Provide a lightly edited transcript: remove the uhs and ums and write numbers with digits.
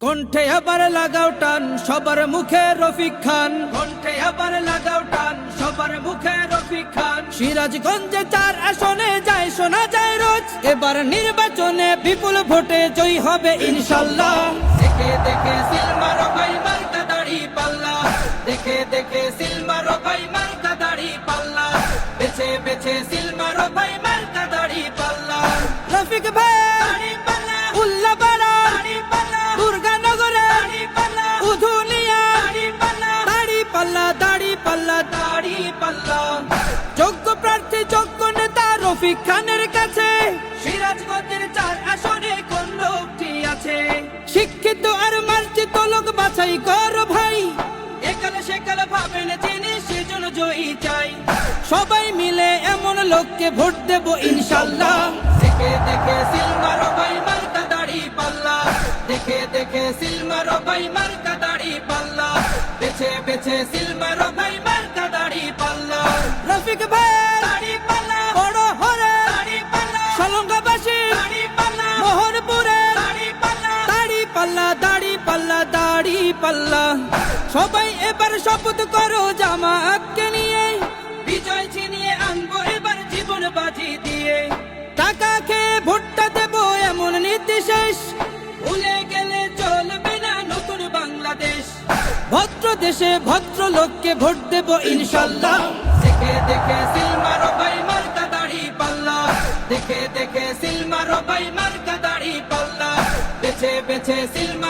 কণ্ঠে আবার লাগাও টান সবার মুখে রফিক খান, কণ্ঠে আবার লাগাও টান সবার মুখে রফিক খান। সিরাজগঞ্জে 4 আসনে যায় শোনা যায় রোজ, এবার নির্বাচনে বিপুল ভোটে জয়ী হবে ইনশাল্লাহ। দেখে দেখে সিলমার ভাই মার্কা দাড়ি পাল্লা, দেখে দেখে সিলমার ভাই মার্কা দাড়ি পাল্লা, বেছে বেছে সিলমার ভাই মার্কা দাড়ি পাল্লা। রফিক ভাই দাড়ি পাল্লা, উল্লাপাড়া দাড়ি পাল্লা, দুর্গানগরে দাড়ি পাল্লা, উধুনিয়া দাড়ি পাল্লা, দাড়ি পাল্লা দাড়ি পাল্লা দাড়ি পাল্লা। যোগ্য প্রার্থী যোগ্য নেতা রফিক খানের কাছে সিরাজগঞ্জের 4 আসনে কোন লোকটি আছে? শিক্ষিত আর মার্জিত লোক বাছাই কর ভাই, একালে সেকালে ভাবেন চিনি সেজন্য জয়ী চাই। সবাই মিলে এমন লোককে ভোট দেব ইনশাল্লাহ। দেখে দেখে সিলমার ভাই মার্কা দাড়ি পাল্লা, দেখে দেখে সিলমার ভাই মার্কা দাড়ি পাল্লা, বেছে বেছে সিলমার ভাই মার্কা দাড়ি পাল্লা। রফিক ভাই দাড়ি পাল্লা, বড় হরে দাড়ি পাল্লা, সলঙ্গাবাসী দাড়ি পাল্লা, মোহনপুরে দাড়ি পাল্লা, দাড়ি পাল্লা দাড়ি পাল্লা দাড়ি পাল্লা। সবাই এবার শপথ করো জামাতকে নিয়ে, বিজয় ছিনিয়ে আনবো এবার জীবন বাজি দিয়ে। টাকা খেয়ে ভোটটা দেবো এমন নীতি শেষ, ভুলে গেলে চলবে না নতুন বাংলাদেশ। ভদ্র দেশে ভদ্র লোককে ভোট দেব ইনশাল্লাহ। দেখে দেখে সিলমার ভাই মার্কা দাড়ি পাল্লা, দেখে দেখে সিলমার ভাই মার্কা দাড়ি পাল্লা, বেছে বেছে সিলমার